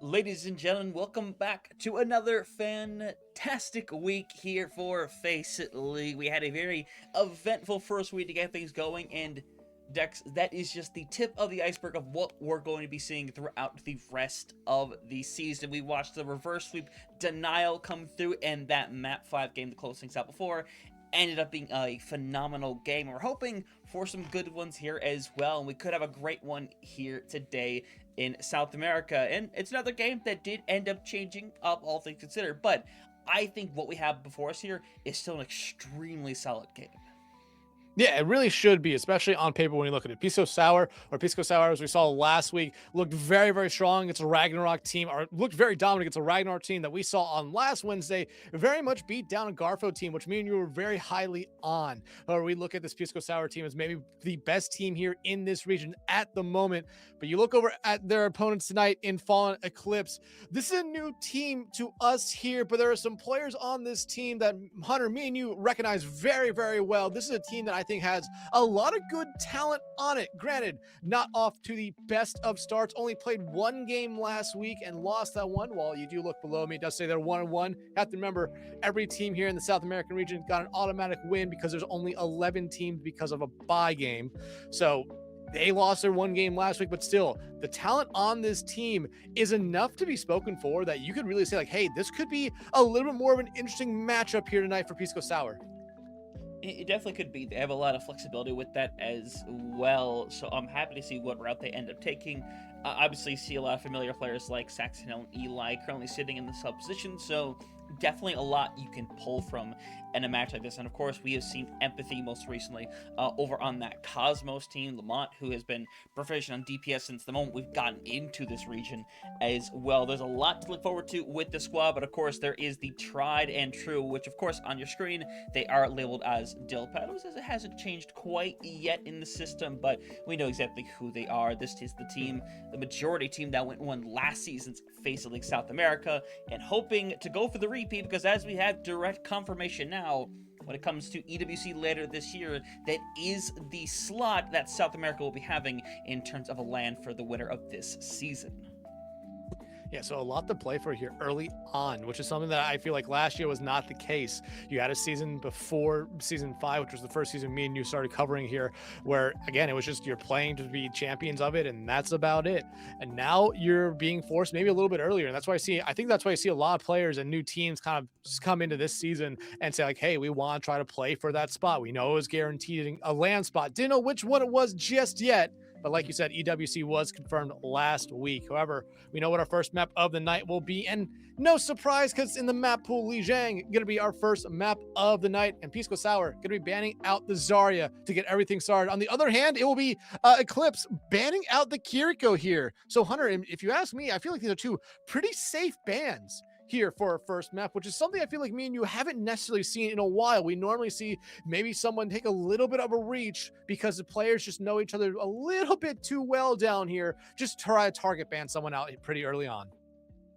Ladies and gentlemen, welcome back to another fantastic week here for Faceit League. We had a very eventful first week to get things going, and Dex, that is just the tip of the iceberg of what we're going to be seeing throughout the rest of the season. We watched the reverse sweep denial come through, and that map 5 game to close things out before ended up being a phenomenal game. We're hoping for some good ones here as well, and we could have a great one here today in South America. And it's another game that did end up changing up, all things considered, but I think what we have before us here is still an extremely solid game. Yeah, it really should be, especially on paper when you look at it. Pisco Sour, as we saw last week, looked very, very strong against a Ragnarok team, or looked very dominant against a Ragnarok team that we saw on last Wednesday, very much beat down a Garfo team, which me and you were very highly on. Or we look at this Pisco Sour team as maybe the best team here in this region at the moment. But you look over at their opponents tonight in Fallen Eclipse. This is a new team to us here, but there are some players on this team that, Hunter, me and you recognize very, very well. This is a team that I think has a lot of good talent on it. Granted, not off to the best of starts. Only played one game last week and lost that one. While you do look below me, it does say they're 1-1. Have to remember, every team here in the South American region got an automatic win because there's only 11 teams because of a bye game. So they lost their one game last week, but still, the talent on this team is enough to be spoken for that you could really say, like, hey, this could be a little bit more of an interesting matchup here tonight for Pisco Sour. It definitely could be. They have a lot of flexibility with that as well, so I'm happy to see what route they end up taking. Obviously, see a lot of familiar players like Saxon and Eli currently sitting in the sub position, so definitely a lot you can pull from in a match like this. And of course, we have seen Empathy most recently over on that Cosmos team, Lamont, who has been proficient on DPS since the moment we've gotten into this region as well. There's a lot to look forward to with the squad, but of course, there is the tried and true, which of course on your screen, they are labeled as Dill Paddles, as it hasn't changed quite yet in the system, but we know exactly who they are. This is the team, the majority team that won last season's Faceit League South America, and hoping to go for the repeat, because as we have direct confirmation now, when it comes to EWC later this year, that is the slot that South America will be having in terms of a LAN for the winner of this season. Yeah, so a lot to play for here early on, which is something that I feel like last year was not the case. You had a season before season 5, which was the first season me and you started covering here, where again, it was just you're playing to be champions of it, and that's about it. And now you're being forced maybe a little bit earlier. And that's why I think that's why I see a lot of players and new teams kind of just come into this season and say, like, hey, we want to try to play for that spot. We know it was guaranteed a land spot. Didn't know which one it was just yet. But like you said, EWC was confirmed last week. However, we know what our first map of the night will be. And no surprise, because in the map pool, Lijiang going to be our first map of the night. And Pisco Sour going to be banning out the Zarya to get everything started. On the other hand, it will be Eclipse banning out the Kiriko here. So Hunter, if you ask me, I feel like these are two pretty safe bans here for our first map, which is something I feel like me and you haven't necessarily seen in a while. We normally see maybe someone take a little bit of a reach because the players just know each other a little bit too well down here. Just try to target ban someone out pretty early on.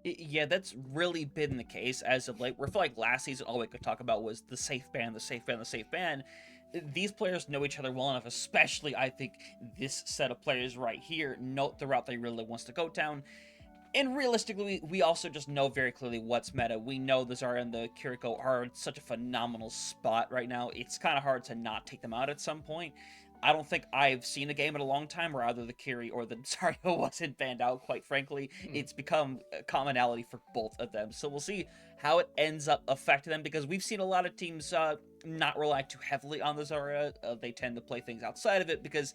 Yeah, that's really been the case as of late. Where I feel like last season all we could talk about was the safe ban, the safe ban, the safe ban. These players know each other well enough, especially I think this set of players right here know the route they really wants to go down. And realistically, we also just know very clearly what's meta. We know the Zarya and the Kiriko are in such a phenomenal spot right now. It's kind of hard to not take them out at some point. I don't think I've seen a game in a long time where either the Kiri or the Zarya wasn't banned out, quite frankly. It's become a commonality for both of them. So we'll see how it ends up affecting them, because we've seen a lot of teams not rely too heavily on the Zarya. They tend to play things outside of it, because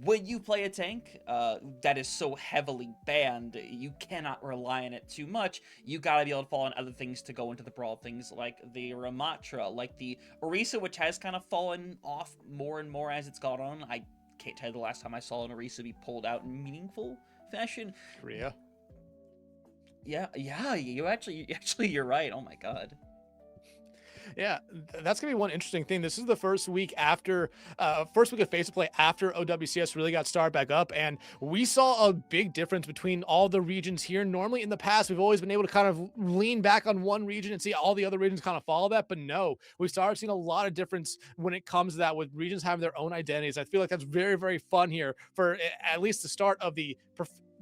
when you play a tank that is so heavily banned, you cannot rely on it too much. You gotta be able to fall on other things to go into the brawl, things like the Ramatra, like the Orisa, which has kind of fallen off more and more as it's gone on. I can't tell you the last time I saw an Orisa be pulled out in meaningful fashion. Korea. Yeah, you're right. Oh my god. Yeah, that's gonna be one interesting thing. This is the first week first week of face to play after OWCS really got started back up, and we saw a big difference between all the regions here. Normally in the past, we've always been able to kind of lean back on one region and see all the other regions kind of follow that, but no, we've started seeing a lot of difference when it comes to that, with regions having their own identities. I feel like that's very, very fun here for at least the start of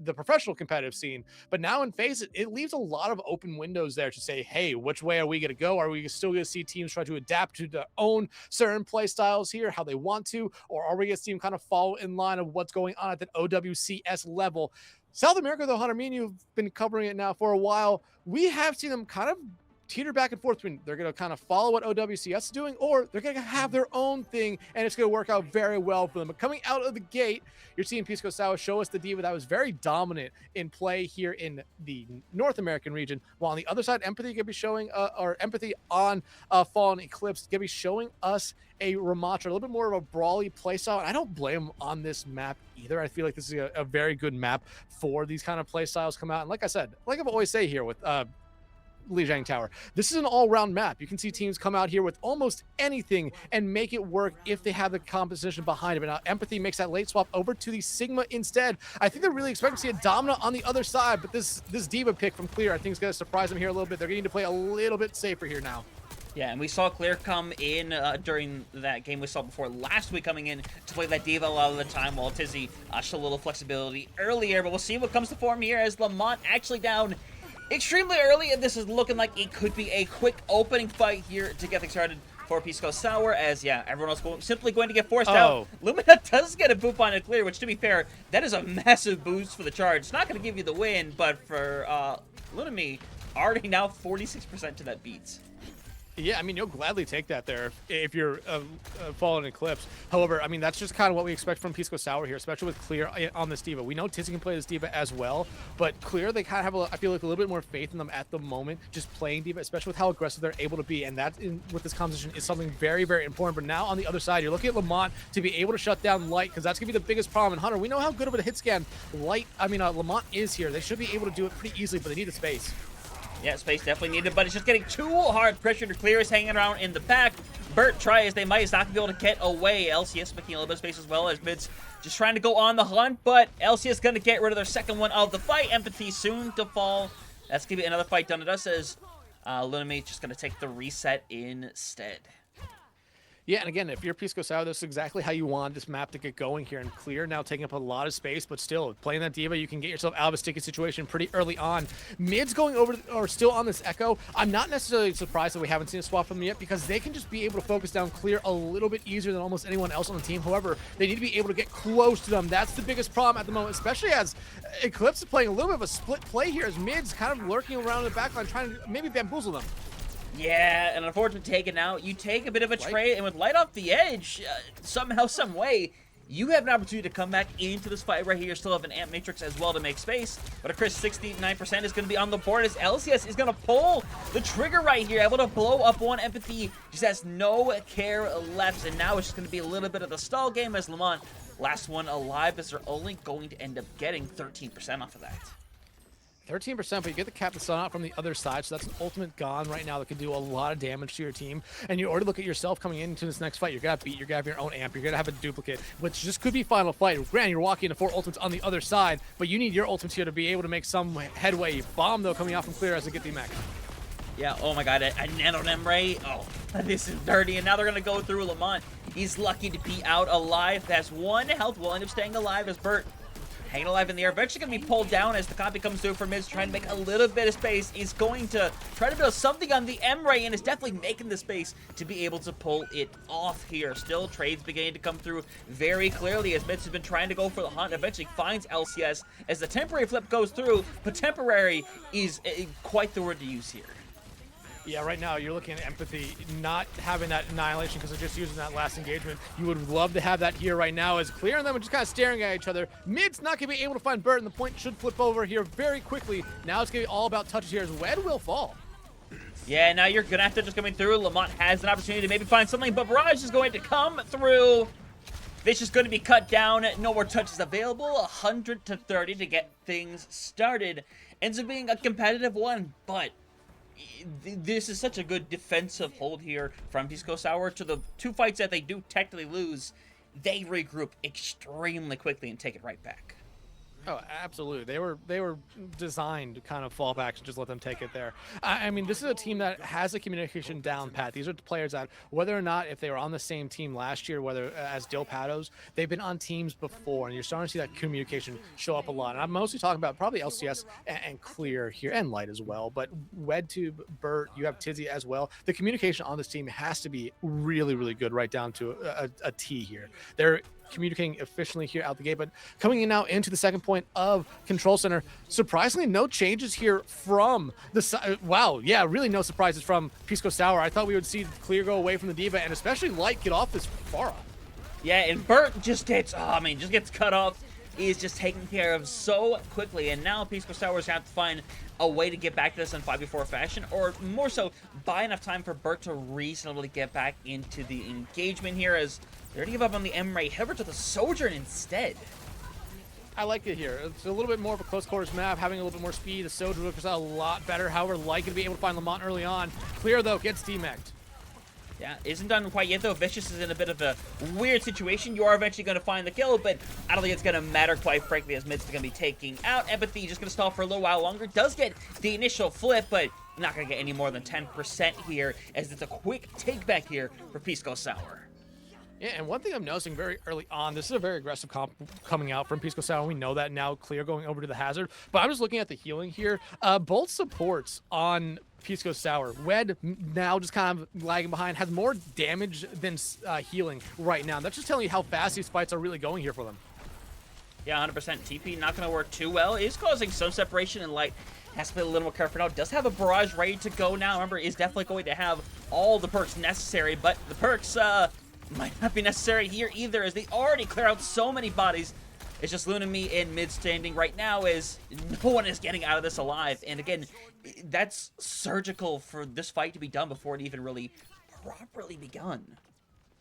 the professional competitive scene. But now in Faceit, it leaves a lot of open windows there to say, hey, which way are we going to go? Are we still going to see teams try to adapt to their own certain play styles here, how they want to, or are we going to see them kind of follow in line of what's going on at the OWCS level? South America, though, Hunter, me and you have been covering it now for a while. We have seen them kind of teeter back and forth between they're going to kind of follow what OWCS is doing, or they're going to have their own thing, and it's going to work out very well for them. But coming out of the gate, you're seeing Pisco Sour show us the diva that was very dominant in play here in the North American region, while on the other side, Empathy going to be showing, or Empathy on Fallen Eclipse, going to be showing us a Ramatra, a little bit more of a brawly playstyle. And I don't blame them on this map either. I feel like this is a very good map for these kind of playstyles come out. And like I said, like I've always say here with Lijiang Tower, this is an all-round map. You can see teams come out here with almost anything and make it work if they have the composition behind it. But now Empathy makes that late swap over to the Sigma instead. I think they're really expecting to see a Domina on the other side, but this diva pick from Clear I think is going to surprise them here a little bit. They're going to need to play a little bit safer here now. Yeah, and we saw Clear come in during that game we saw before last week, coming in to play that diva a lot of the time, while Tizzy showed a little flexibility earlier. But we'll see what comes to form here as Lamont actually down extremely early, and this is looking like it could be a quick opening fight here to get things started for Pisco Sour, as, yeah, everyone else simply going to get forced out. Lumina does get a boop on it Clear, which, to be fair, that is a massive boost for the charge. It's not going to give you the win, but for Lunami, already now 46% to that beats. Yeah, I mean, you'll gladly take that there if you're Fallen Eclipse. However, I mean, that's just kind of what we expect from Pisco Sour here, especially with Clear on this diva. We know Tizzy can play this diva as well, but Clear, they kind of have, I feel like, a little bit more faith in them at the moment, just playing diva, especially with how aggressive they're able to be. And that, with this composition, is something very, very important. But now on the other side, you're looking at Lamont to be able to shut down Light, because that's going to be the biggest problem. And Hunter, we know how good of a hit scan Lamont is here. They should be able to do it pretty easily, but they need the space. Yeah, space definitely needed, but it's just getting too hard pressure to Clear is hanging around in the back. Burt, try as they might, is not going to be able to get away. LCS making a little bit of space as well, as Mid's just trying to go on the hunt, but LCS is going to get rid of their second one of the fight. Empathy soon to fall. That's going to be another fight done to us, as Lunami just going to take the reset instead. Yeah, and again, if you're Pisco Sour, that's exactly how you want this map to get going here. And Clear now taking up a lot of space, but still, playing that diva, you can get yourself out of a sticky situation pretty early on. Mid's going over, or still on this Echo. I'm not necessarily surprised that we haven't seen a swap from them yet, because they can just be able to focus down Clear a little bit easier than almost anyone else on the team. However, they need to be able to get close to them. That's the biggest problem at the moment, especially as Eclipse is playing a little bit of a split play here, as Mid's kind of lurking around the backline, trying to maybe bamboozle them. Yeah, an unfortunate taken out. You take a bit of a trade, and with Light off the edge, somehow, some way, you have an opportunity to come back into this fight right here. Still have an Amp Matrix as well to make space, but a crisp 69% is going to be on the board, as LCS is going to pull the trigger right here, able to blow up one. Empathy just has no care left, and now it's just going to be a little bit of the stall game, as Lamont, last one alive, as they're only going to end up getting 13% off of that. 13%, but you get the Captain Sun out from the other side, so that's an ultimate gone right now that can do a lot of damage to your team. And you already look at yourself coming into this next fight. You're going to beat, you're going to have your own amp, you're going to have a duplicate, which just could be final fight. Granted, you're walking into 4 ultimates on the other side, but you need your ultimates here to be able to make some headway. Bomb, though, coming out from Clear as they get the mech. Yeah, oh my god, a Nano Nemray. Oh, this is dirty, and now they're going to go through Lamont. He's lucky to be out alive. Has 1 health, will end up staying alive, as Burt hanging alive in the air. Eventually going to be pulled down as the copy comes through for Miz, trying to make a little bit of space. He's going to try to build something on the M-Ray, and is definitely making the space to be able to pull it off here. Still, trades beginning to come through very clearly, as Miz has been trying to go for the hunt. Eventually finds LCS as the temporary flip goes through, but temporary is quite the word to use here. Yeah, right now you're looking at Empathy not having that annihilation because they're just using that last engagement. You would love to have that here right now, as Clear and them are just kind of staring at each other. Mid's not going to be able to find Burt, and the point should flip over here very quickly. Now it's going to be all about touches here, as Wed will fall. Yeah, now you're going to have to just coming through. Lamont has an opportunity to maybe find something, but Barrage is going to come through. This is going to be cut down. No more touches available. 100 to 30 to get things started. Ends up being a competitive one, but this is such a good defensive hold here from Pisco Sour. To the 2 fights that they do technically lose, they regroup extremely quickly and take it right back. Oh, absolutely. They were designed to kind of fall back and just let them take it there. I mean, this is a team that has the communication down pat. These are the players that, whether or not if they were on the same team last year, whether as Dill Patos, they've been on teams before, and you're starting to see that communication show up a lot. And I'm mostly talking about probably LCS and Clear here, and Light as well. But WedTube, Bert, you have Tizzy as well. The communication on this team has to be really, really good, right down to a T here. They're communicating efficiently here out the gate. But coming in now into the second point of Control Center, surprisingly, no changes here from the side. Wow, yeah, really no surprises from Pisco Sour. I thought we would see Clear go away from the D.Va, and especially Light get off this Pharah. Yeah, and Bert just gets, just gets cut off. He is just taken care of so quickly, and now Pisco Sours have to find a way to get back to this in 5v4 fashion, or more so, buy enough time for Bert to reasonably get back into the engagement here, as they're going to give up on the Emray, head over to the Sojourn instead. I like it here. It's a little bit more of a close quarters map, having a little bit more speed. The Sojourn looks a lot better. However, Light going to be able to find Lamont early on. Clear, though, gets demeched. Yeah, isn't done quite yet, though. Vicious is in a bit of a weird situation. You are eventually going to find the kill, but I don't think it's going to matter, quite frankly, as Mid's going to be taking out. Empathy just going to stall for a little while longer. Does get the initial flip, but not going to get any more than 10% here, as it's a quick take back here for Pisco Sour. Yeah, and one thing I'm noticing very early on, this is a very aggressive comp coming out from Pisco Sour. We know that now. Clear going over to the Hazard. But I'm just looking at the healing here. Both supports on Pisco Sour. Wed now just kind of lagging behind, has more damage than healing right now. That's just telling you how fast these fights are really going here for them. Yeah, 100%. TP not going to work too well. Is causing some separation, and Light has to play a little more careful now. Does have a barrage ready to go now. Remember, is definitely going to have all the perks necessary, but the perks might not be necessary here either, as they already clear out so many bodies. It's just Luna me in mid standing right now, as no one is getting out of this alive. And again, that's surgical for this fight to be done before it even really properly begun.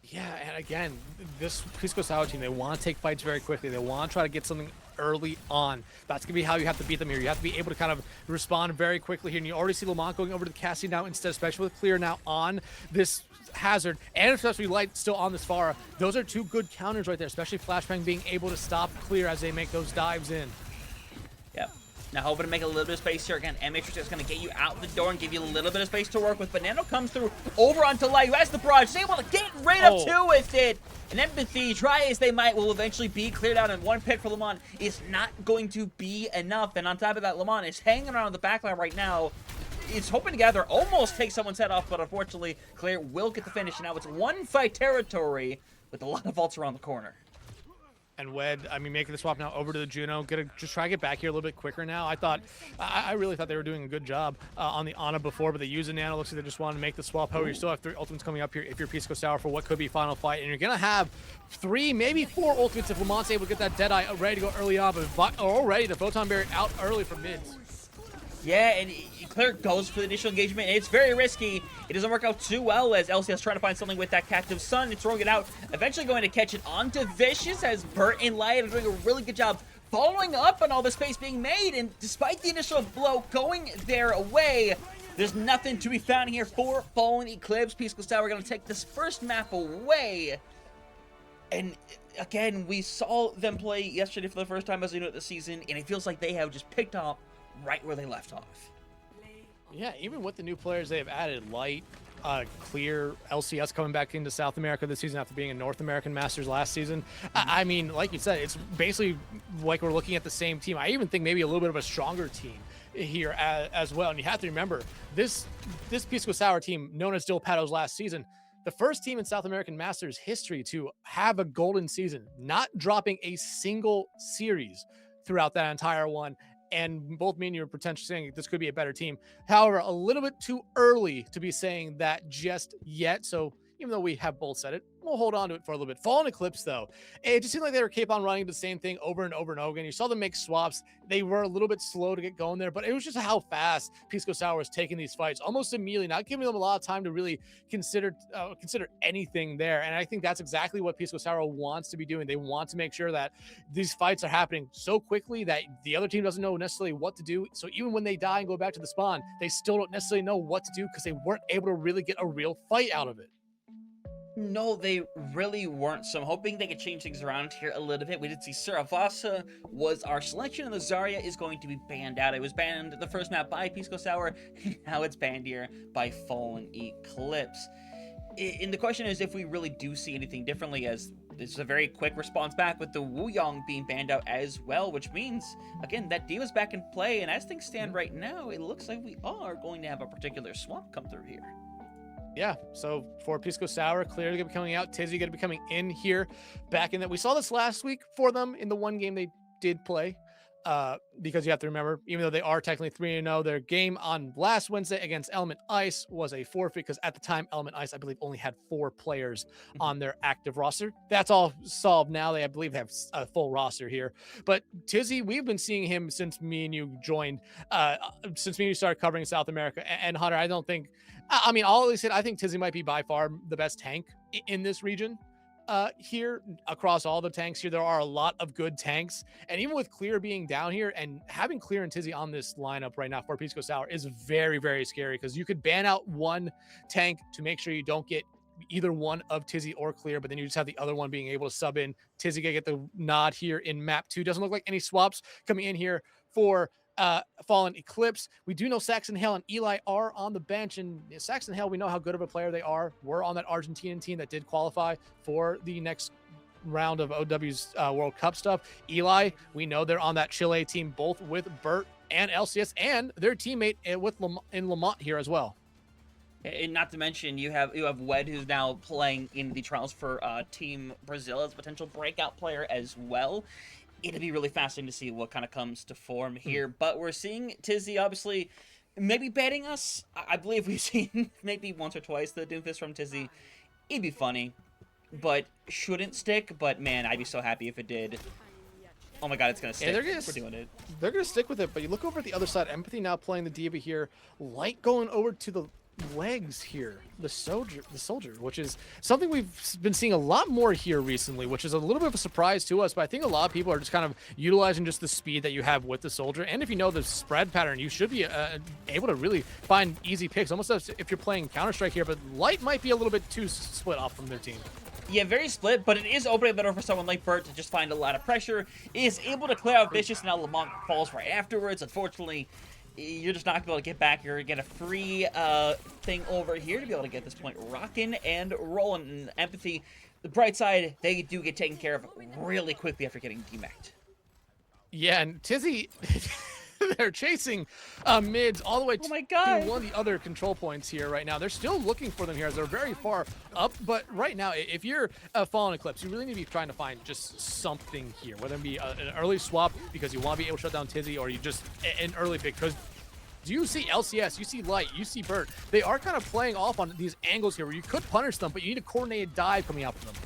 Yeah, and again, this Pisco Sour team, they want to take fights very quickly. They want to try to get something early on. That's going to be how you have to beat them here. You have to be able to kind of respond very quickly here. And you already see Lamont going over to the Cassie now instead, especially with Clear now on this Hazard, and especially Light still on this Pharah. Those are two good counters right there, especially Flashbang being able to stop Clear as they make those dives in. Yep. Now hoping to make a little bit of space here. Again, M-Matrix is going to get you out the door and give you a little bit of space to work with. But Nano comes through over onto Light, who has the barrage. Is able to get right up to with it. And Empathy, try as they might, will eventually be cleared out. And one pick for Lamont is not going to be enough. And on top of that, Lamont is hanging around the backline right now. It's hoping to gather, almost take someone's head off, but unfortunately, Clear will get the finish. And now it's one fight territory with a lot of ults around the corner. And Wed, I mean, making the swap now over to the Juno. Gonna just try to get back here a little bit quicker now. I really thought they were doing a good job on the Ana before, but they use a Nano. Looks like they just wanted to make the swap. However, you still have 3 ultimates coming up here if you're Pisco Sour for what could be final fight. And you're gonna have 3, maybe 4 ultimates if Lamont's able to get that Deadeye ready to go early on. But already the Photon Barrier out early for mids. Yeah, and Clear goes for the initial engagement, and it's very risky. It doesn't work out too well, as LCS trying to find something with that Captive Sun. It's throwing it out, eventually going to catch it onto Vicious, as Bert and Light are doing a really good job following up on all the space being made. And despite the initial blow going their way, there's nothing to be found here for Fallen Eclipse. Pisco Sour going to take this first map away. And again, we saw them play yesterday for the first time as they know this season, and it feels like they have just picked up right where they left off. Yeah, even with the new players they have added, Light, Clear, LCS coming back into South America this season after being a North American Masters last season. I mean, like you said, it's basically like we're looking at the same team. I even think maybe a little bit of a stronger team here as well. And you have to remember, this Pisco Sour team, known as Dill Patos last season, the first team in South American Masters history to have a golden season, not dropping a single series throughout that entire one. And both me and you are potentially saying this could be a better team. However, a little bit too early to be saying that just yet. So even though we have both said it, we'll hold on to it for a little bit. Fallen Eclipse, though, it just seemed like they were keep on running the same thing over and over and over again. You saw them make swaps. They were a little bit slow to get going there, but it was just how fast Pisco Sour was taking these fights almost immediately, not giving them a lot of time to really consider anything there. And I think that's exactly what Pisco Sour wants to be doing. They want to make sure that these fights are happening so quickly that the other team doesn't know necessarily what to do. So even when they die and go back to the spawn, they still don't necessarily know what to do because they weren't able to really get a real fight out of it. No, they really weren't. So I'm hoping they could change things around here a little bit. We did see Saravasa was our selection, and the Zarya is going to be banned out. It was banned the first map by Pisco Sour. Now it's banned here by Fallen Eclipse. And the question is if we really do see anything differently, as this is a very quick response back with the Wuyong being banned out as well, which means, again, that D.Va's back in play. And as things stand right now, it looks like we are going to have a particular swap come through here. Yeah, so for Pisco Sour, clearly going to be coming out. Tizzy going to be coming in here, back in that. We saw this last week for them in the one game they did play, because you have to remember, even though they are technically 3-0, their game on last Wednesday against Element Ice was a forfeit because at the time, Element Ice, I believe, only had 4 players on their active roster. That's all solved now. They, I believe, have a full roster here. But Tizzy, we've been seeing him since me and you joined, since me and you started covering South America. And Hunter, I don't think, I mean, I'll always say I think Tizzy might be by far the best tank in this region. Here across all the tanks here, there are a lot of good tanks, and even with Clear being down here and having Clear and Tizzy on this lineup right now for Pisco Sour is very, very scary, because you could ban out one tank to make sure you don't get either one of Tizzy or Clear, but then you just have the other one being able to sub in. Tizzy gonna get the nod here in map 2. Doesn't look like any swaps coming in here for Fallen Eclipse. We do know Saxon Hale and Eli are on the bench, and Saxon Hale, we know how good of a player they are. We're on that Argentinian team that did qualify for the next round of OW's World Cup stuff. Eli, we know they're on that Chile team, both with Bert and LCS, and their teammate with in Lamont here as well. And not to mention, you have Wed, who's now playing in the trials for Team Brazil as a potential breakout player as well. It'll be really fascinating to see what kind of comes to form here. But we're seeing Tizzy, obviously, maybe betting us. I believe we've seen maybe once or twice the Doomfist from Tizzy. It'd be funny, but shouldn't stick. But, man, I'd be so happy if it did. Oh, my God, it's going to stick. Yeah, we're doing it. They're going to stick with it. But you look over at the other side. Empathy now playing the D.Va here. Light going over to the legs here, the soldier, which is something we've been seeing a lot more here recently, which is a little bit of a surprise to us. But I think a lot of people are just kind of utilizing just the speed that you have with the soldier, and if you know the spread pattern, you should be able to really find easy picks, almost as if you're playing Counter-Strike here. But Light might be a little bit too split off from their team. Yeah, very split, but it is opening the door for someone like Bert to just find a lot of pressure. He is able to clear out Vicious, and now Lamont falls right afterwards. Unfortunately, you're just not going to be able to get back. You're going to get a free thing over here to be able to get this point rocking and rolling. And Empathy, the bright side, they do get taken care of really quickly after getting demacked. Yeah, and Tizzy, they're chasing mids all the way to one of the other control points here right now. They're still looking for them here as they're very far up. But right now, if you're a Fallen Eclipse, you really need to be trying to find just something here, whether it be an early swap because you want to be able to shut down Tizzy, or you just an early pick because you see LCS, you see Light, you see Bert. They are kind of playing off on these angles here where you could punish them, but you need a coordinated dive coming out from them.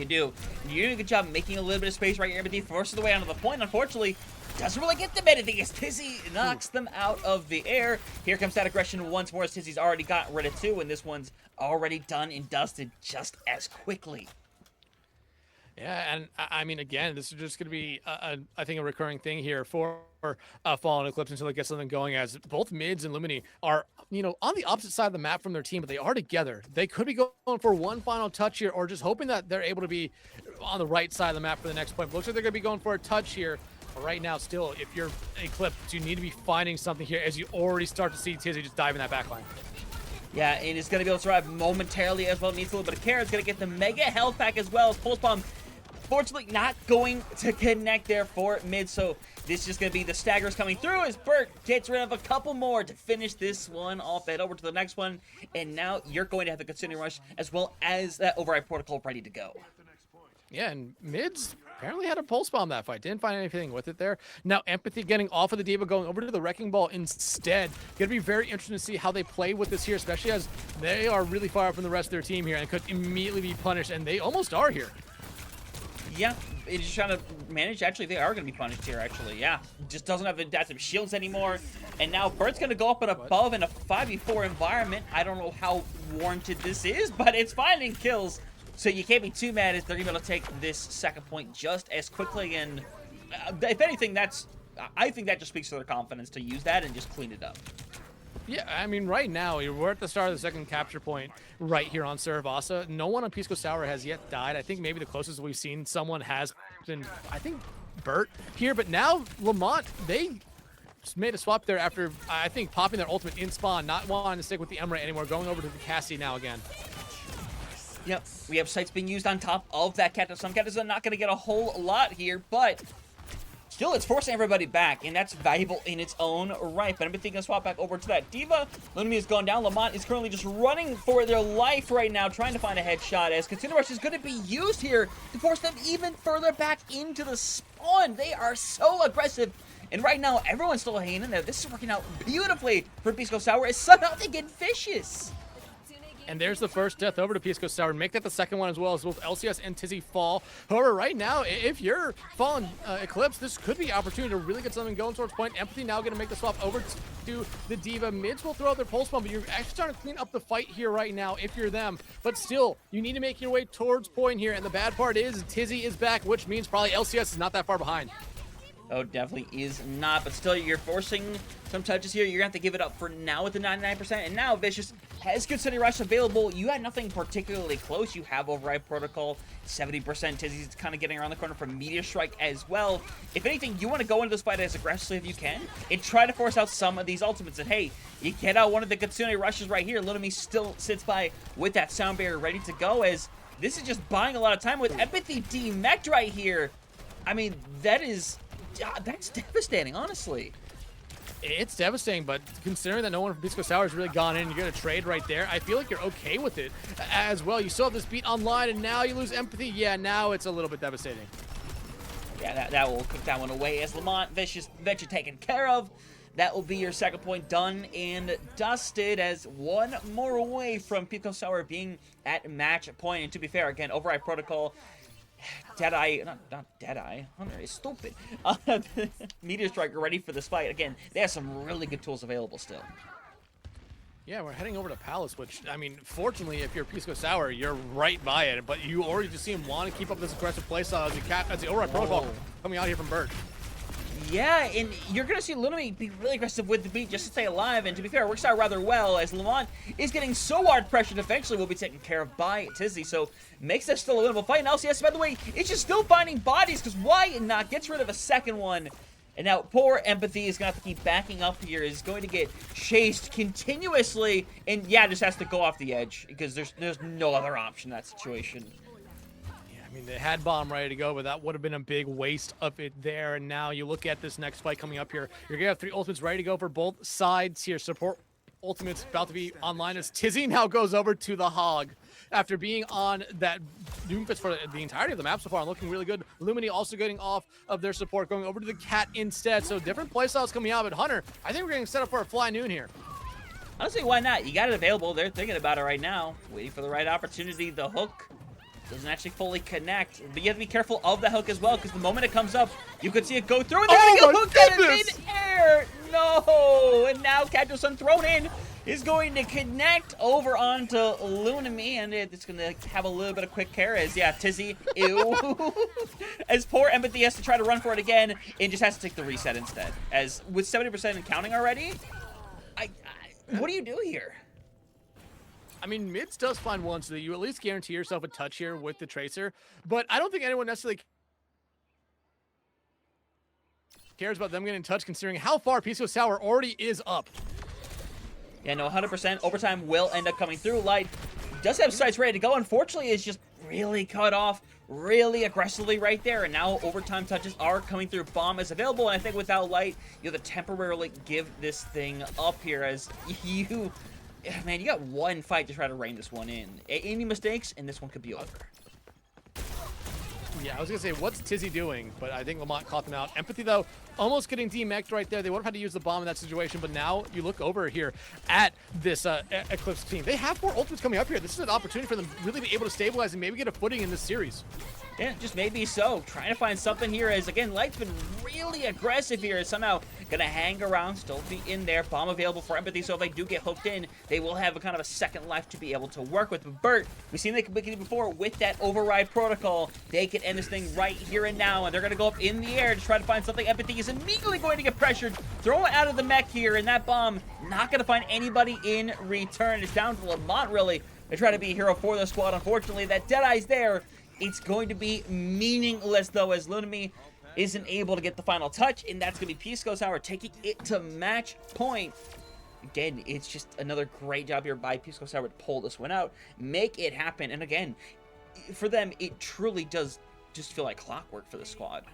You do. You're doing a good job making a little bit of space right here. Empathy forces the way onto the point. Unfortunately, doesn't really get them anything as Tizzy knocks them out of the air. Here comes that aggression once more as Tizzy's already got rid of 2, and this one's already done and dusted just as quickly. Yeah, and I mean, again, this is just going to be, I think, a recurring thing here for Fallen Eclipse until they get something going, as both mids and Lumini are, on the opposite side of the map from their team, but they are together. They could be going for one final touch here, or just hoping that they're able to be on the right side of the map for the next point. But looks like they're going to be going for a touch here. But right now, still, if you're Eclipse, you need to be finding something here as you already start to see Tizzy just dive in that backline. Yeah, and it's going to be able to survive momentarily as well. It needs a little bit of care. It's going to get the mega health pack as well as Pulse Bomb. Fortunately, not going to connect there for mid, so this is just going to be the staggers coming through as Bert gets rid of a couple more to finish this one off. Head over to the next one, and now you're going to have the Consuming Rush as well as that Override Protocol ready to go. Yeah, and mids apparently had a pulse bomb that fight. Didn't find anything with it there. Now Empathy getting off of the D.Va, going over to the Wrecking Ball instead. Gonna be very interesting to see how they play with this here, especially as they are really far from the rest of their team here and could immediately be punished, and they almost are here. Yeah, it's just trying to manage. Actually, they are going to be punished here, actually. Yeah, just doesn't have adaptive shields anymore. And now Bert's going to go up and above in a 5v4 environment. I don't know how warranted this is, but it's finding kills. So you can't be too mad if they're going to be able to take this second point just as quickly. And if anything, I think that just speaks to their confidence to use that and just clean it up. Yeah, I mean, right now, we're at the start of the second capture point right here on Saravasa. No one on Pisco Sour has yet died. I think maybe the closest we've seen someone has been, I think, Bert here. But now, Lamont, they just made a swap there after, I think, popping their ultimate in spawn, not wanting to stick with the Emerald anymore, going over to the Cassie now again. Yep, we have sights being used on top of that Cactus. Some Cactus are not going to get a whole lot here, but still, it's forcing everybody back, and that's valuable in its own right. But I'm thinking to swap back over to that Diva. Lunami has gone down. Lamont is currently just running for their life right now, trying to find a headshot, as Consumer Rush is going to be used here to force them even further back into the spawn. They are so aggressive. And right now, everyone's still hanging in there. This is working out beautifully for Pisco Sour, as somehow they get vicious. And there's the first death over to Pisco Sour. Make that the second one as well, as both LCS and Tizzy fall. However, right now, if you're falling Eclipse, this could be an opportunity to really get something going towards point. Empathy now going to make the swap over to the Diva. Mids will throw out their pulse bomb, but you're actually starting to clean up the fight here right now if you're them. But still, you need to make your way towards point here. And the bad part is Tizzy is back, which means probably LCS is not that far behind. Oh, definitely is not, but still, you're forcing some touches here. You're going to have to give it up for now with the 99%, and now Vicious has good City Rush available. You had nothing particularly close. You have Override Protocol, 70%. Tizzy's kind of getting around the corner from Meteor Strike as well. If anything, you want to go into this fight as aggressively as you can and try to force out some of these ultimates. And hey, you get out one of the Kitsune Rushes right here. Lunami still sits by with that Sound Barrier ready to go, as this is just buying a lot of time with Empathy demeched right here. I mean, that's devastating, honestly. It's devastating, but considering that no one from Pisco Sour has really gone in, you're going to trade right there, I feel like you're okay with it as well. You still have this beat online, and now you lose Empathy. Yeah, now it's a little bit devastating. Yeah, that will cook that one away as Lamont Vicious taken care of. That will be your second point done and dusted, as one more away from Pisco Sour being at match point. And to be fair, again, Override Protocol, Deadeye, not Deadeye, Hunter is stupid. Meteor Strike are ready for this fight. Again, they have some really good tools available still. Yeah, we're heading over to Palace, which, I mean, fortunately, if you're Pisco Sour, you're right by it, but you already just see him want to keep up this aggressive playstyle as the Override Protocol coming out here from Bert. Yeah, and you're going to see Lunami be really aggressive with the beat just to stay alive, and to be fair, it works out rather well, as Lamont is getting so hard pressured, eventually will be taken care of by Tizzy, so makes this still a winnable fight. And LCS, by the way, it's just still finding bodies, because why not? Gets rid of a second one, and now poor Empathy is going to have to keep backing up here, is going to get chased continuously, and yeah, just has to go off the edge, because there's no other option in that situation. I mean, they had bomb ready to go, but that would have been a big waste of it there. And now you look at this next fight coming up here. You're going to have 3 ultimates ready to go for both sides here. Support ultimates about to be online as Tizzy now goes over to the Hog after being on that Doomfist for the entirety of the map so far and looking really good. Lumini also getting off of their support, going over to the Cat instead. So different playstyles coming out, but Hunter, I think we're getting set up for a fly noon here. Honestly, why not? You got it available. They're thinking about it right now. Waiting for the right opportunity. The hook doesn't actually fully connect, but you have to be careful of the hook as well, because the moment it comes up, you could see it go through, and they're gonna get hooked at it mid-air! No! And now Cactus Sun thrown in is going to connect over onto Lunami, and it's gonna have a little bit of quick care as, yeah, Tizzy, ew. As poor Empathy has to try to run for it again, and just has to take the reset instead. As with 70% and counting already, what do you do here? I mean, Mids does find one, so that you at least guarantee yourself a touch here with the Tracer, but I don't think anyone necessarily cares about them getting in touch, considering how far Pisco Sour already is up. Yeah, no, 100%. Overtime will end up coming through. Light does have sights ready to go. Unfortunately, it's just really cut off really aggressively right there, and now overtime touches are coming through. Bomb is available, and I think without Light, you have to temporarily give this thing up here, as you... Man, you got one fight to try to rein this one in. Any mistakes, and this one could be over. Yeah, I was going to say, what's Tizzy doing? But I think Lamont caught them out. Empathy, though, almost getting demeched right there. They would have had to use the bomb in that situation, but now you look over here at this Eclipse team. They have 4 ultimates coming up here. This is an opportunity for them to really be able to stabilize and maybe get a footing in this series. Yeah, just maybe so. Trying to find something here as, again, Light's been really aggressive here. Somehow gonna hang around, still be in there. Bomb available for Empathy, so if they do get hooked in, they will have a kind of a second life to be able to work with. But Bert, we've seen they can make it before with that override protocol. They can end this thing right here and now, and they're gonna go up in the air to try to find something. Empathy is immediately going to get pressured. Throw it out of the mech here, and that bomb not gonna find anybody in return. It's down to Lamont, really. They try to be a hero for the squad. Unfortunately, that Deadeye's there. It's going to be meaningless, though, as Lunami isn't able to get the final touch, and that's going to be Pisco Sour taking it to match point. Again, it's just another great job here by Pisco Sour to pull this one out, make it happen, and again, for them, it truly does just feel like clockwork for the squad.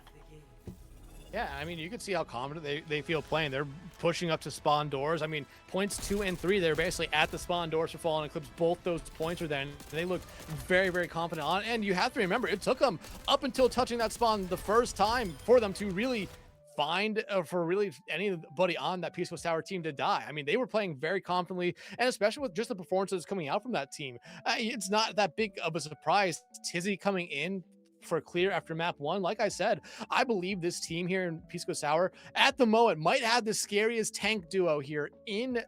Yeah, I mean, you can see how confident they feel playing. They're pushing up to spawn doors. I mean, points 2 and 3, they're basically at the spawn doors for Fallen Eclipse. Both those points are there, and they look very, very confident on it. And you have to remember, it took them up until touching that spawn the first time for them to really find for really anybody on that Peaceful Tower team to die. I mean, they were playing very confidently, and especially with just the performances coming out from that team, it's not that big of a surprise. Tizzy coming in for clear after map 1. Like I said, I believe this team here in Pisco Sour at the moment might have the scariest tank duo here in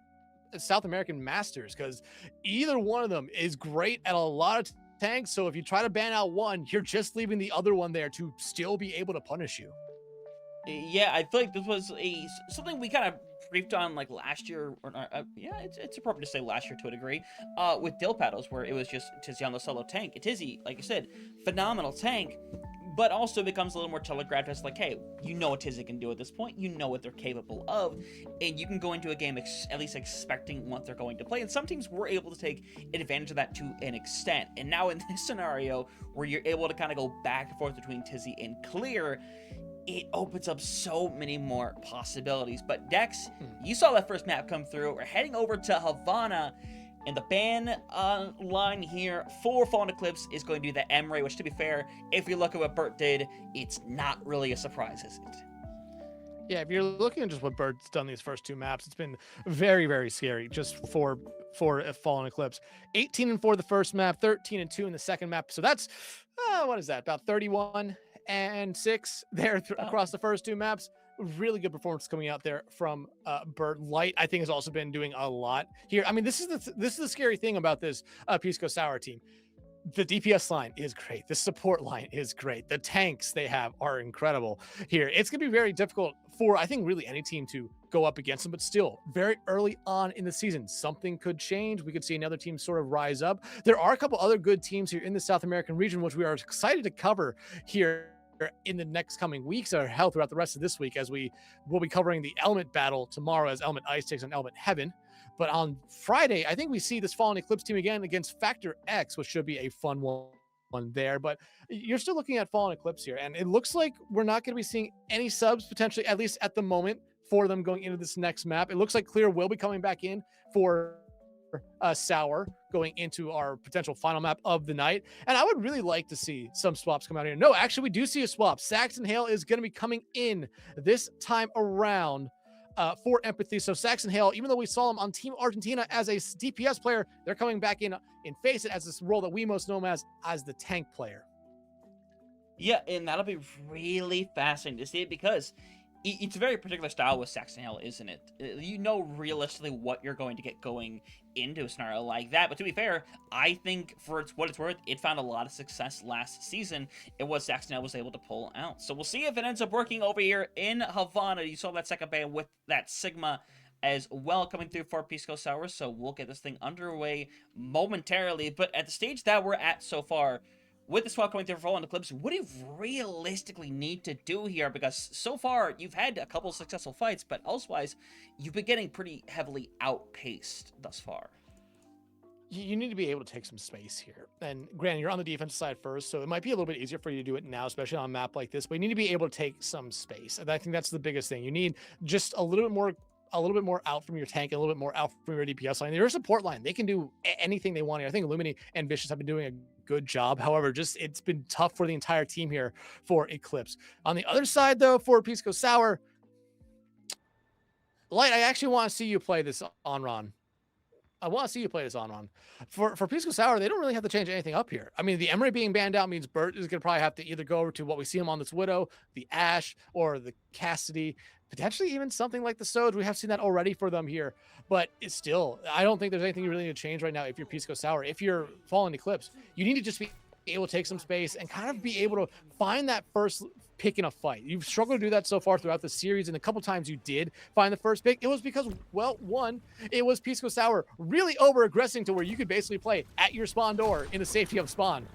South American Masters, because either one of them is great at a lot of tanks. So if you try to ban out one, you're just leaving the other one there to still be able to punish you. Yeah, I feel like this was something we kind of briefed on like last year, or yeah, it's appropriate to say last year to a degree, with Dill Paddles, where it was just Tizzy on the solo tank. Tizzy, like I said, phenomenal tank, but also becomes a little more telegraphed as like, hey, you know what Tizzy can do at this point, you know what they're capable of, and you can go into a game at least expecting what they're going to play, and some teams were able to take advantage of that to an extent, and now in this scenario, where you're able to kind of go back and forth between Tizzy and Clear, it opens up so many more possibilities. But Dex, you saw that first map come through. We're heading over to Havana, and the ban line here for Fallen Eclipse is going to be the M-Ray, which, to be fair, if you look at what Bert did, it's not really a surprise, is it? Yeah, if you're looking at just what Bert's done these first 2 maps, it's been very, very scary just for Fallen Eclipse. 18 and 4 the first map, 13 and 2 in the second map. So that's, what is that, about 31 and 6 there across the first 2 maps. Really good performance coming out there from Bert. Light, I think, has also been doing a lot here. I mean, this is the scary thing about this Pisco Sour team. The DPS line is great. The support line is great. The tanks they have are incredible here. It's going to be very difficult for, I think, really any team to go up against them, but still very early on in the season, something could change. We could see another team sort of rise up. There are a couple other good teams here in the South American region, which we are excited to cover here in the next coming weeks, or hell, throughout the rest of this week, as we will be covering the Element battle tomorrow as Element Ice takes on Element Heaven. But on Friday, I think we see this Fallen Eclipse team again against Factor X, which should be a fun one there. But you're still looking at Fallen Eclipse here, and it looks like we're not going to be seeing any subs, potentially, at least at the moment, for them going into this next map. It looks like Clear will be coming back in for Sour going into our potential final map of the night. And I would really like to see some swaps come out here. No, actually, we do see a swap. Saxon Hale is going to be coming in this time around for Empathy. So Saxon Hale, even though we saw him on Team Argentina as a DPS player, they're coming back in Faceit as this role that we most know him as the tank player. Yeah, and that'll be really fascinating to see, because it's a very particular style with Saxon Hale, isn't it? You know realistically what you're going to get going into a scenario like that. But to be fair, I think for what it's worth, it found a lot of success last season in what Saxon Hale was able to pull out. So we'll see if it ends up working over here in Havana. You saw that second ban with that Sigma as well coming through for Pisco Sour. So we'll get this thing underway momentarily. But at the stage that we're at so far, with the swap coming through for Fallen Eclipse, what do you realistically need to do here? Because so far, you've had a couple of successful fights, but elsewise, you've been getting pretty heavily outpaced thus far. You need to be able to take some space here. And granted, you're on the defensive side first, so it might be a little bit easier for you to do it now, especially on a map like this, but you need to be able to take some space. And I think that's the biggest thing. You need just a little bit more out from your tank, and a little bit more out from your DPS line. Your support line, they can do anything they want here. I think Illumini and Vicious have been doing a good job. However, just it's been tough for the entire team here for Eclipse. On the other side, though, for Pisco Sour, Light, I actually want to see you play this on Ron. I want to see you play this on. For Pisco Sour, they don't really have to change anything up here. I mean, the Emery being banned out means Bert is going to probably have to either go over to what we see him on this Widow, the Ash, or the Cassidy, potentially even something like the Soj. We have seen that already for them here, but it's still, I don't think there's anything you really need to change right now if you're Pisco Sour. If you're Fallen Eclipse, you need to just be able to take some space and kind of be able to find that first pick in a fight. You've struggled to do that so far throughout the series, and a couple times you did find the first pick. It was because, well, one, it was Pisco Sour really over-aggressing to where you could basically play at your spawn door in the safety of spawn.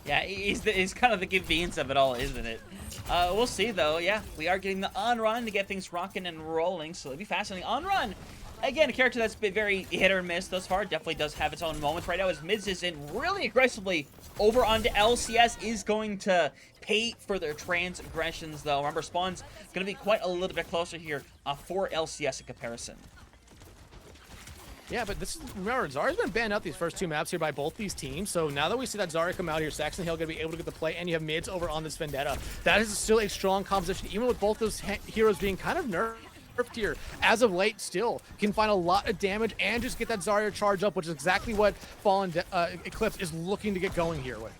Yeah, it's kind of the convenience of it all, isn't it? We'll see, though. Yeah, we are getting the on-run to get things rocking and rolling, so it'll be fascinating. On-run! Again, a character that's been very hit or miss thus far. Definitely does have its own moments right now as Mids is in really aggressively over onto LCS, is going to pay for their transgressions, though. Remember, Spawn's going to be quite a little bit closer here for LCS in comparison. Yeah, but this is, remember, Zarya's been banned out these first two maps here by both these teams. So now that we see that Zarya come out here, Saxon Hill going to be able to get the play, and you have Mids over on this Vendetta. That is still a strong composition, even with both those heroes being kind of nerfed here. As of late, still can find a lot of damage and just get that Zarya charge up, which is exactly what Fallen Eclipse is looking to get going here with.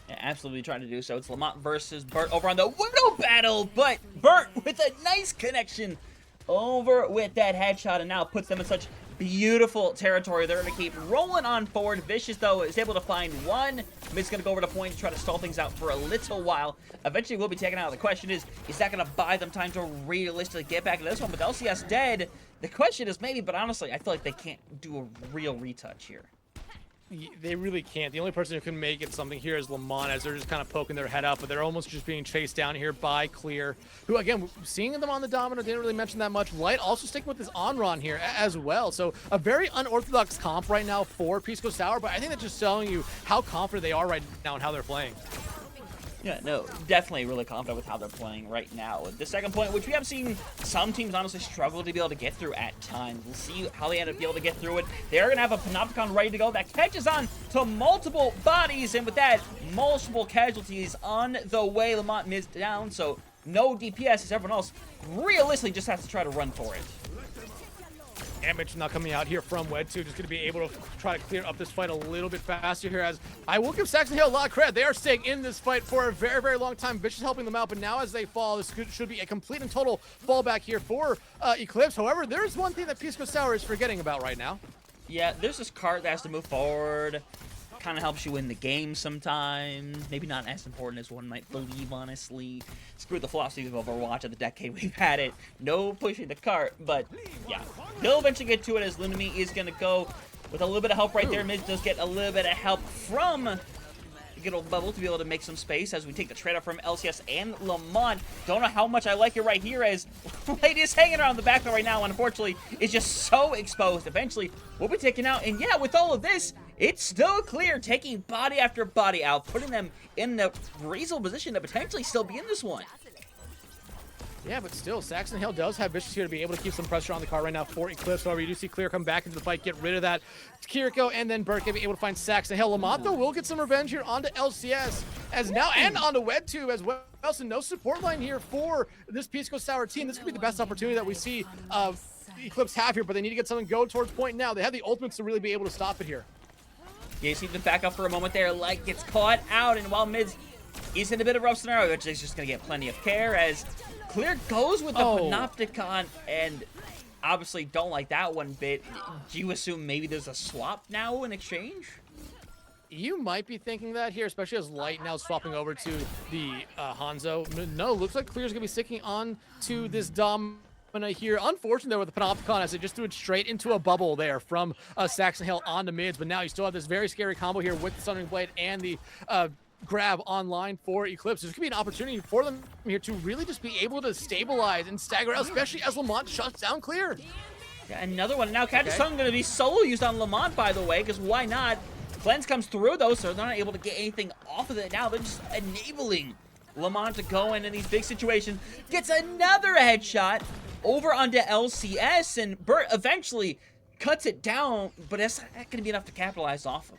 Yeah, absolutely trying to do so. It's Lamont versus Bert over on the Widow battle, but Bert with a nice connection over with that headshot, and now puts them in such beautiful territory. They're going to keep rolling on forward. Vicious, though, is able to find one. Mid's going to go over to point and try to stall things out for a little while. Eventually, will be taken out. The question is that going to buy them time to realistically get back into this one? With LCS dead, the question is maybe, but honestly, I feel like they can't do a real retouch here. They really can't. The only person who can make it something here is Lamont, as they're just kind of poking their head out, but they're almost just being chased down here by Clear, who, again, seeing them on the Domino, didn't really mention that much. Light also sticking with this on-run here as well. So a very unorthodox comp right now for Pisco Sour, but I think that's just showing you how confident they are right now and how they're playing. Yeah, no, definitely really confident with how they're playing right now. The second point, which we have seen some teams honestly struggle to be able to get through at times. We'll see how they end up being able to get through it. They're going to have a Panopticon ready to go that catches on to multiple bodies, and with that, multiple casualties on the way. Lamont missed down, so no DPS as everyone else realistically just has to try to run for it. Damage not coming out here from Wed 2, just going to be able to try to clear up this fight a little bit faster here, as I will give Saxon Hill a lot of credit. They are staying in this fight for a very, very long time. Vicious helping them out, but now as they fall, this should be a complete and total fallback here for Eclipse. However, there's one thing that Pisco Sour is forgetting about right now. Yeah, there's this cart that has to move forward. Kind of helps you win the game sometimes. Maybe not as important as one might believe, honestly. Screw the philosophies of Overwatch of the decade we've had it. No pushing the cart, but yeah. They'll eventually get to it as Lunami is going to go with a little bit of help right there. Mid does get a little bit of help from good old Bubble to be able to make some space as we take the trade up from LCS and Lamont. Don't know how much I like it right here, as Light is hanging around the back right now, and unfortunately is just so exposed. Eventually we'll be taken out, and yeah, with all of this, it's still Clear taking body after body out, putting them in the reasonable position to potentially still be in this one. Yeah, but still, Saxon Hill does have Vicious here to be able to keep some pressure on the car right now for Eclipse. However, you do see Clear come back into the fight, get rid of that. Kiriko and then Burke be able to find Saxon Hill. Lamont, though, will get some revenge here onto LCS, as now, and onto Wed2 as well. So no support line here for this Pisco Sour team. This could be the best opportunity that we see Eclipse have here, but they need to get something go towards point now. They have the ultimates to really be able to stop it here. Yeah, you see them back up for a moment there. Light gets caught out, and while Mids is in a bit of a rough scenario, which is just going to get plenty of care, as Clear goes with the Panopticon, and obviously don't like that one bit. Do you assume maybe there's a swap now in exchange? You might be thinking that here, especially as Light now swapping over to the Hanzo. No, looks like Clear's going to be sticking on to this Domina here. Unfortunate there with the Panopticon, as they just threw it straight into a bubble there from Saxon Hill onto Mids, but now you still have this very scary combo here with the Sundering Blade and the grab online for Eclipse. There's going to be an opportunity for them here to really just be able to stabilize and stagger out, especially as Lamont shuts down Clear. Yeah, another one. Now, Catch Tongue going to be solo used on Lamont, by the way, because why not? Cleanse comes through, though, so they're not able to get anything off of it now. They're just enabling Lamont to go in these big situations. Gets another headshot over onto LCS, and Bert eventually cuts it down, but that's not going to be enough to capitalize off of.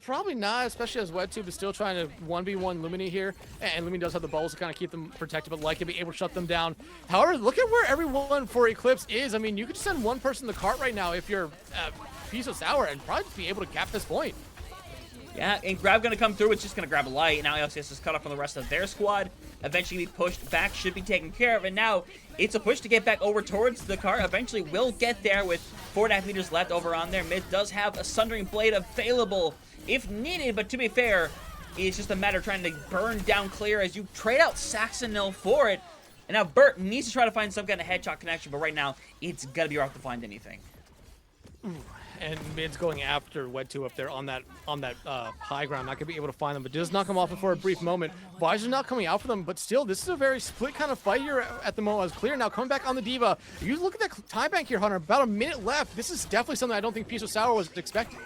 Probably not, especially as WebTube is still trying to 1v1 Lumini here, and Lumini does have the bubbles to kind of keep them protected, but like to be able to shut them down. However, look at where everyone for Eclipse is. I mean, you could just send one person in the cart right now if you're Piece of Sour and probably be able to cap this point. Yeah, and Grab gonna come through. It's just gonna grab a light. And now LCS is cut off from the rest of their squad. Eventually be pushed back, should be taken care of. And now it's a push to get back over towards the car. Eventually will get there with 4.5 meters left over on there. Mid does have a Sundering Blade available if needed, but to be fair, it's just a matter of trying to burn down Clear as you trade out Saxonil for it. And now Burt needs to try to find some kind of headshot connection, but right now it's gonna be rough to find anything. Ooh. And Mid's going after Wed2 up there on that high ground. Not gonna be able to find them, but does knock him off for a brief moment. Visor's not coming out for them, but still, this is a very split kind of fight here at the moment. As Clear now coming back on the Diva. You look at that time bank here, Hunter. About a minute left. This is definitely something I don't think Piece of Sour was expecting.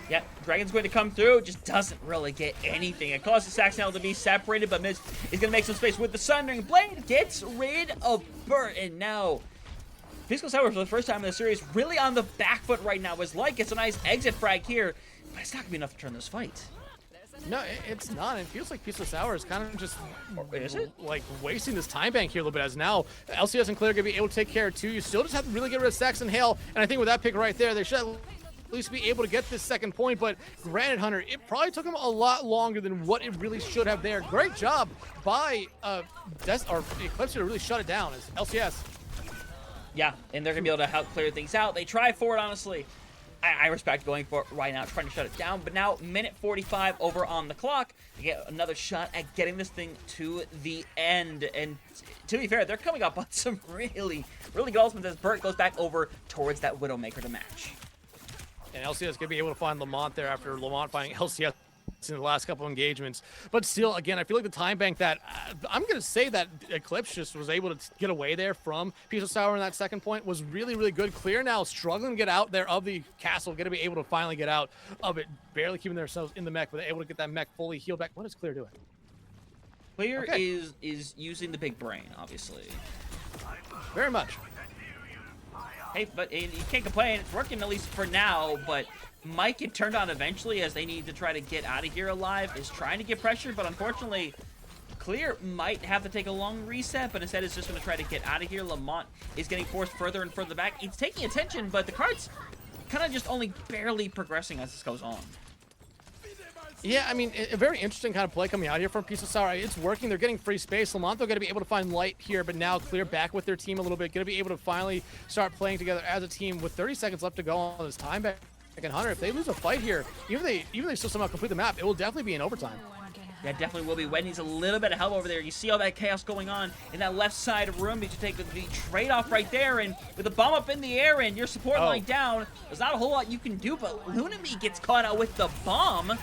Yeah, Dragon's going to come through, just doesn't really get anything. It causes Saxonil to be separated, but Miz is going to make some space with the Sundering Blade. Gets rid of Burt, and now Pisco Sour, for the first time in the series, really on the back foot right now. As Light gets a nice exit frag here, but it's not going to be enough to turn this fight. No, it's not. It feels like Piece of Sour is kind of just is it? Like wasting this time bank here a little bit, as now LCS and Clear are going to be able to take care of too. You still just have to really get rid of Sax and Hale, and I think with that pick right there, they should at least be able to get this second point. But granted, Hunter, it probably took him a lot longer than what it really should have there. Great job by Eclipse to really shut it down as LCS. Yeah, and they're going to be able to help clear things out. They try for it, honestly. I respect going for it right now, trying to shut it down. But now, minute 45 over on the clock. They get another shot at getting this thing to the end. And to be fair, they're coming up on some really good ultimates as Burt goes back over towards that Widowmaker to match. And LCS going to be able to find Lamont there after Lamont finding LCS in the last couple of engagements. But still, again, I feel like the time bank that I'm going to say that Eclipse just was able to get away there from Piece of Sour in that second point was really good. Clear now struggling to get out there of the castle, going to be able to finally get out of it, barely keeping themselves in the mech, but they're able to get that mech fully healed back. What is Clear doing? Clear is using the big brain, obviously. Very much. Hey, but you can't complain. It's working at least for now, but might get turned on eventually as they need to try to get out of here alive. Is trying to get pressure, but unfortunately, Clear might have to take a long reset, but instead is just going to try to get out of here. Lamont is getting forced further and further back. It's taking attention, but the card's kind of just only barely progressing as this goes on. Yeah, I mean, a very interesting kind of play coming out here from Piece of Sour. It's working. They're getting free space. Lamont, they're going to be able to find Light here, but now Clear back with their team a little bit. Going to be able to finally start playing together as a team with 30 seconds left to go on this time back. And Hunter, if they lose a fight here, even if they still somehow complete the map, it will definitely be in overtime. Yeah, definitely will be. Wed needs a little bit of help over there. You see all that chaos going on in that left side room. Did you take the trade-off right there? And with the bomb up in the air and your support line down, there's not a whole lot you can do, but Lunami gets caught out with the bomb.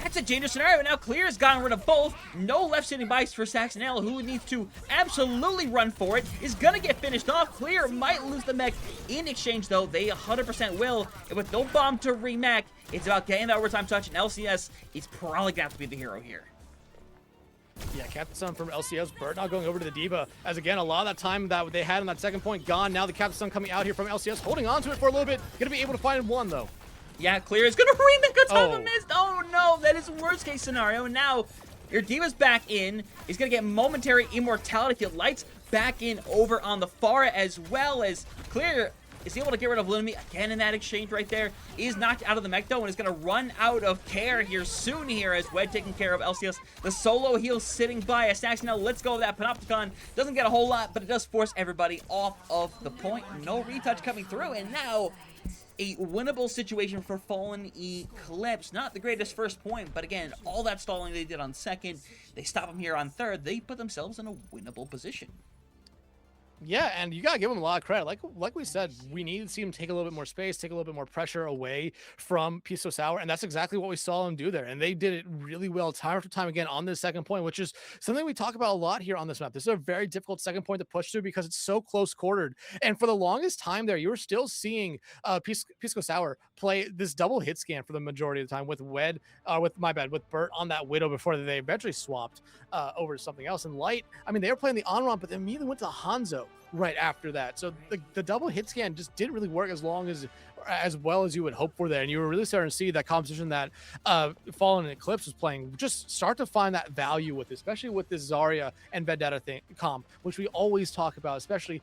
That's a dangerous scenario. Now Clear has gotten rid of both. No left sitting bites for Saxonil, who needs to absolutely run for it. Is going to get finished off. Clear might lose the mech. In exchange, though, they 100% will. And with no bomb to remech, it's about getting that overtime touch. And LCS is probably going to have to be the hero here. Yeah, Captain Sun from LCS. Burt now going over to the Diva. As again, a lot of that time that they had in that second point gone. Now the Captain Sun coming out here from LCS, holding on to it for a little bit. Going to be able to find one, though. Yeah, Clear is going to remake a ton of missed. Oh, no, that is worst case scenario. And now your Diva's back in. He's going to get momentary immortality. Light's back in over on the far as well as Clear is able to get rid of Lunami again in that exchange right there. Is knocked out of the mech though and is going to run out of care here soon here as Wed taking care of LCS. The solo heal sitting by as Saxonil lets go of that Panopticon. Doesn't get a whole lot, but it does force everybody off of the point. No retouch coming through, and now a winnable situation for Fallen Eclipse. Not the greatest first point, but again, all that stalling they did on second, they stop them here on third. They put themselves in a winnable position. Yeah, and you gotta give them a lot of credit. Like we said, we needed to see him take a little bit more space, take a little bit more pressure away from Piece of Sour, and that's exactly what we saw them do there. And they did it really well time after time again on this second point, which is something we talk about a lot here on this map. This is a very difficult second point to push through because it's so close quartered. And for the longest time there, you were still seeing Pisco Sour play this double hit scan for the majority of the time with with Burt on that Widow before they eventually swapped over to something else. And Light, I mean, they were playing the on-ramp, but they immediately went to Hanzo. Pisco right after that. So the double hit scan just didn't really work as well as you would hope for there. And you were really starting to see that composition that Fallen and Eclipse was playing just start to find that value with, especially with this Zarya and Vendetta comp, which we always talk about, especially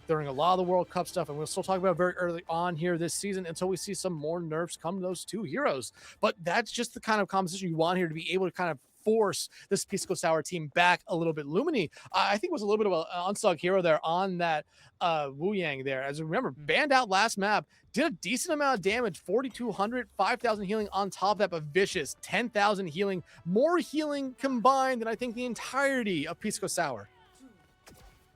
during a lot of the World Cup stuff. And we'll still talk about very early on here this season until we see some more nerfs come to those two heroes. But that's just the kind of composition you want here to be able to kind of force this Pisco Sour team back a little bit. Lumini, I think, was a little bit of an unsung hero there on that Wu Yang there. As you remember, banned out last map, did a decent amount of damage, 4,200, 5,000 healing on top of that, but vicious, 10,000 healing, more healing combined than I think the entirety of Pisco Sour.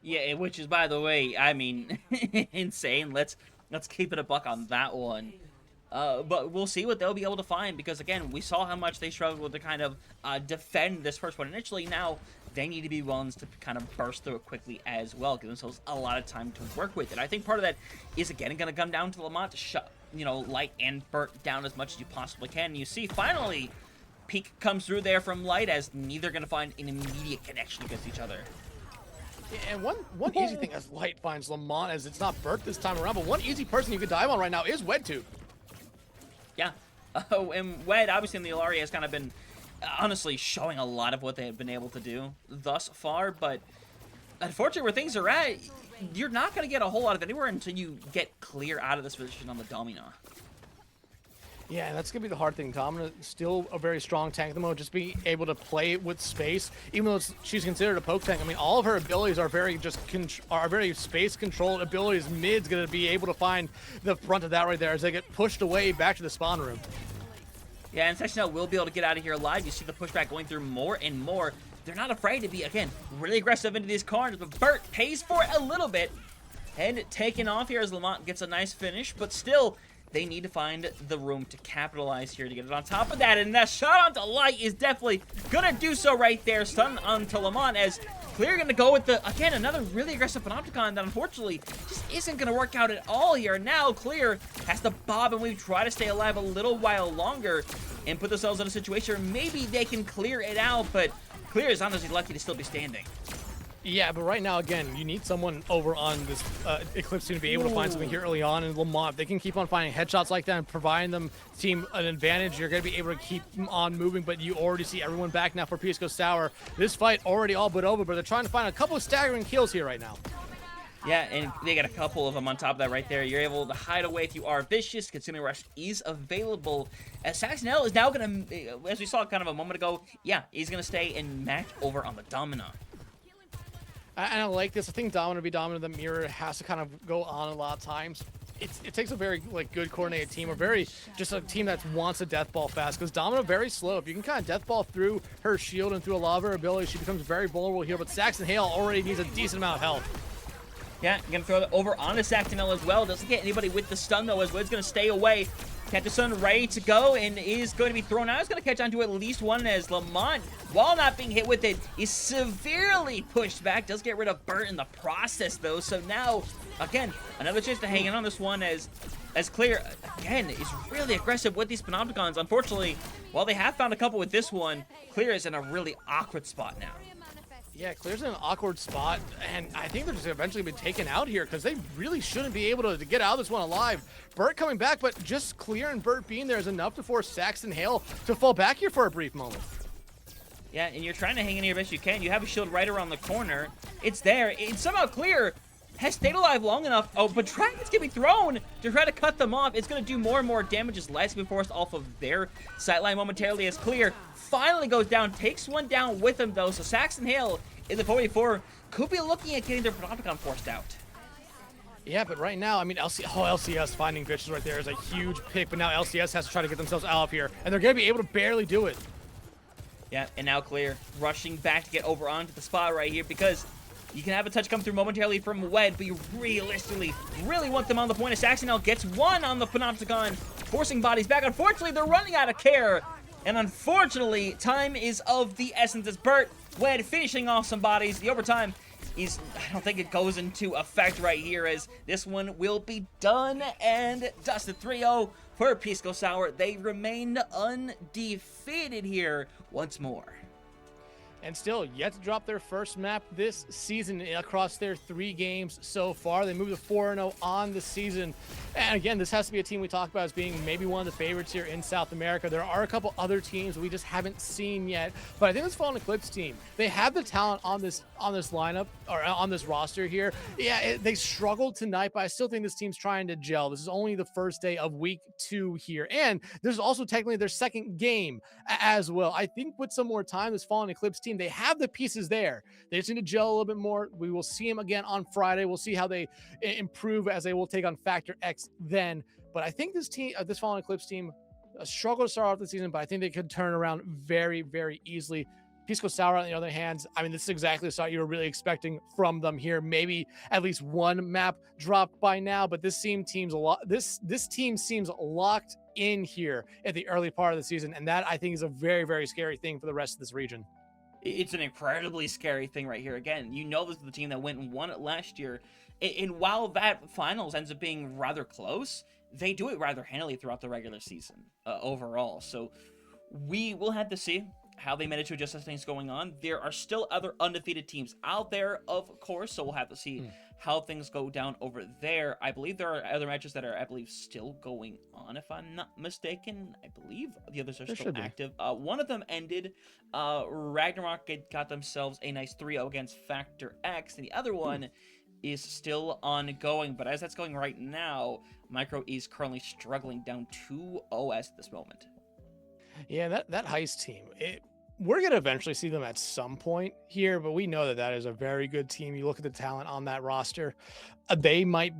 Yeah, which is, by the way, I mean, insane. Let's keep it a buck on that one. But we'll see what they'll be able to find, because again, we saw how much they struggled to kind of defend this first one initially. Now they need to be ones to kind of burst through it quickly as well, give themselves a lot of time to work with it. I think part of that is again going to come down to Lamont to shut, Light and Burt down as much as you possibly can. And you see finally Peak comes through there from Light, as neither going to find an immediate connection against each other. And one easy thing as Light finds Lamont, as it's not Burt this time around, but one easy person you could dive on right now is WedTube. Yeah. And Wed, obviously, in the Ilaria has kind of been, honestly, showing a lot of what they have been able to do thus far, but unfortunately, where things are at, you're not going to get a whole lot of anywhere until you get clear out of this position on the Domina. Yeah, and that's going to be the hard thing. Domina still a very strong tank at the moment, just being able to play with space, even though she's considered a poke tank. I mean, all of her abilities are very space-controlled abilities. Mid's going to be able to find the front of that right there as they get pushed away back to the spawn room. Yeah, and Sectional will be able to get out of here alive. You see the pushback going through more and more. They're not afraid to be, again, really aggressive into these corners, but Burt pays for it a little bit. And taken off here as Lamont gets a nice finish, but still, they need to find the room to capitalize here to get it on top of that. And that shot onto Light is definitely going to do so right there. Stun onto Lamont as Clear going to go with again, another really aggressive Panopticon that unfortunately just isn't going to work out at all here. Now Clear has to bob and weave, try to stay alive a little while longer and put themselves in a situation where maybe they can clear it out, but Clear is honestly lucky to still be standing. Yeah, but right now, again, you need someone over on this Eclipse team to be able to find something here early on. And Lamont, if they can keep on finding headshots like that and providing them team an advantage, you're going to be able to keep them on moving. But you already see everyone back now for Pisco Sour. This fight already all but over, but they're trying to find a couple of staggering kills here right now. Yeah, and they got a couple of them on top of that right there. You're able to hide away if you are vicious. Consuming Rush is available. As Saxonell is now going to, as we saw kind of a moment ago, yeah, he's going to stay and match over on the Domina. And I like this. I think Domina be Domina, the mirror has to kind of go on a lot of times. It takes a very good coordinated team, or just a team that wants a death ball fast, because Domina very slow. If you can kind of death ball through her shield and through a lot of her abilities, she becomes very vulnerable here. But Saxon Hale already needs a decent amount of health. Yeah, gonna throw it over onto Saxonell as well. Doesn't get anybody with the stun though, as Wood's gonna stay away. Catch the stun ready to go and is going to be thrown out. He's gonna catch onto at least one, as Lamont, while not being hit with it, is severely pushed back. Does get rid of Burt in the process though. So now, again, another chance to hang in on this one as Clear, again, is really aggressive with these Panopticons. Unfortunately, while they have found a couple with this one, Clear is in a really awkward spot now. Yeah, Clear's in an awkward spot, and I think they're just eventually be taken out here because they really shouldn't be able to get out of this one alive. Burt coming back, but just Clear and Burt being there is enough to force Saxon Hale to fall back here for a brief moment. Yeah, and you're trying to hang in here best you can. You have a shield right around the corner. It's there. It's somehow Clear has stayed alive long enough. Oh, but Dragon's gonna be thrown to try to cut them off. It's gonna do more and more damage as Light's gonna be forced off of their sightline momentarily, as Clear finally goes down, takes one down with him though. So Saxon Hale in the 44 could be looking at getting their Panopticon forced out. Yeah, but right now, I mean, LCS finding Vicious right there is a huge pick, but now LCS has to try to get themselves out of here, and they're gonna be able to barely do it. Yeah, and now Clear rushing back to get over onto the spot right here, because you can have a touch come through momentarily from Wed, but you realistically really want them on the point. As Saxonell gets one on the Panopticon, forcing bodies back. Unfortunately, they're running out of care, and unfortunately, time is of the essence as Burt, Wed finishing off some bodies. The overtime is, I don't think it goes into effect right here, as this one will be done and dusted. 3-0 for Pisco Sour. They remain undefeated here once more. and still yet to drop their first map this season across their 3 games so far. They moved to 4-0 on the season. And again, this has to be a team we talk about as being maybe one of the favorites here in South America. There are a couple other teams we just haven't seen yet, but I think this Fallen Eclipse team, they have the talent on this lineup, or on this roster here. Yeah, they struggled tonight, but I still think this team's trying to gel. This is only the first day of week 2 here, and there's also technically their second game as well. I think with some more time, this Fallen Eclipse team, they have the pieces there. They just need to gel a little bit more. We will see them again on Friday. We'll see how they improve as they will take on Factor X then. But I think this team, this Fallen Eclipse team, struggled to start off the season, but I think they could turn around very, very easily. Pisco Sour, on the other hand, I mean, this is exactly the start you were really expecting from them here. Maybe at least one map dropped by now, but this team seems locked in here at the early part of the season, and that I think is a very, very scary thing for the rest of this region. It's an incredibly scary thing right here. Again, you know, this is the team that went and won it last year, and while that finals ends up being rather close, they do it rather handily throughout the regular season overall. So we will have to see how they manage to adjust as things going on. There are still other undefeated teams out there, of course, so we'll have to see how things go down over there. I believe there are other matches that are, still going on, if I'm not mistaken. I believe the others are still active. One of them ended. Ragnarok got themselves a nice 3-0 against Factor X, and the other one is still ongoing. But as that's going right now, Micro is currently struggling, down 2-0 at this moment. Yeah, that Heist team, we're going to eventually see them at some point here, but we know that is a very good team. You look at the talent on that roster, they might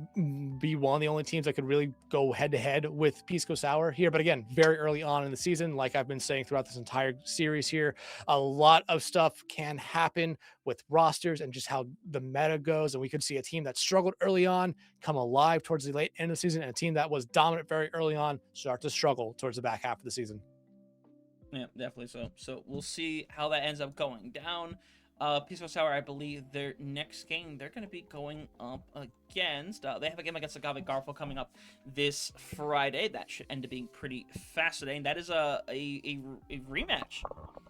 be one of the only teams that could really go head-to-head with Pisco Sour here. But again, very early on in the season, like I've been saying throughout this entire series here, a lot of stuff can happen with rosters and just how the meta goes. And we could see a team that struggled early on come alive towards the late end of the season, and a team that was dominant very early on start to struggle towards the back half of the season. Yeah, definitely so. So we'll see how that ends up going down. Pisco Sour, I believe their next game, they're going to be going up against, they have a game against Agave Garfo coming up this Friday. That should end up being pretty fascinating. That is a rematch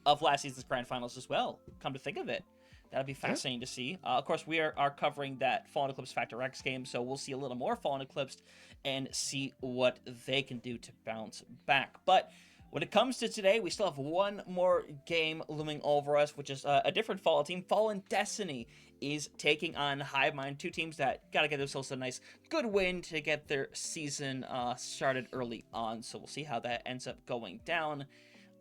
of last season's Grand Finals as well, come to think of it. That'll be fascinating to see. Of course, we are covering that Fallen Eclipse Factor X game, so we'll see a little more Fallen Eclipse and see what they can do to bounce back. But when it comes to today, we still have one more game looming over us, which is a different Fallen team. Fallen Destiny is taking on Hive Mind, two teams that got to get themselves a nice, good win to get their season started early on. So we'll see how that ends up going down.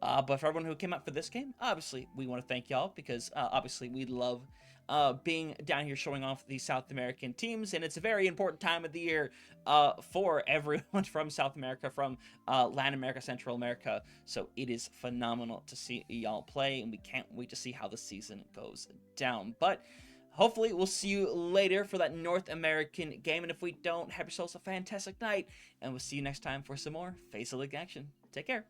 But for everyone who came out for this game, obviously, we want to thank y'all because obviously we love being down here showing off these South American teams, and it's a very important time of the year for everyone from South America, from Latin America, Central America. So it is phenomenal to see y'all play, and we can't wait to see how the season goes down. But hopefully we'll see you later for that North American game, and if we don't, have yourselves a fantastic night, and we'll see you next time for some more Faceit League action. Take care.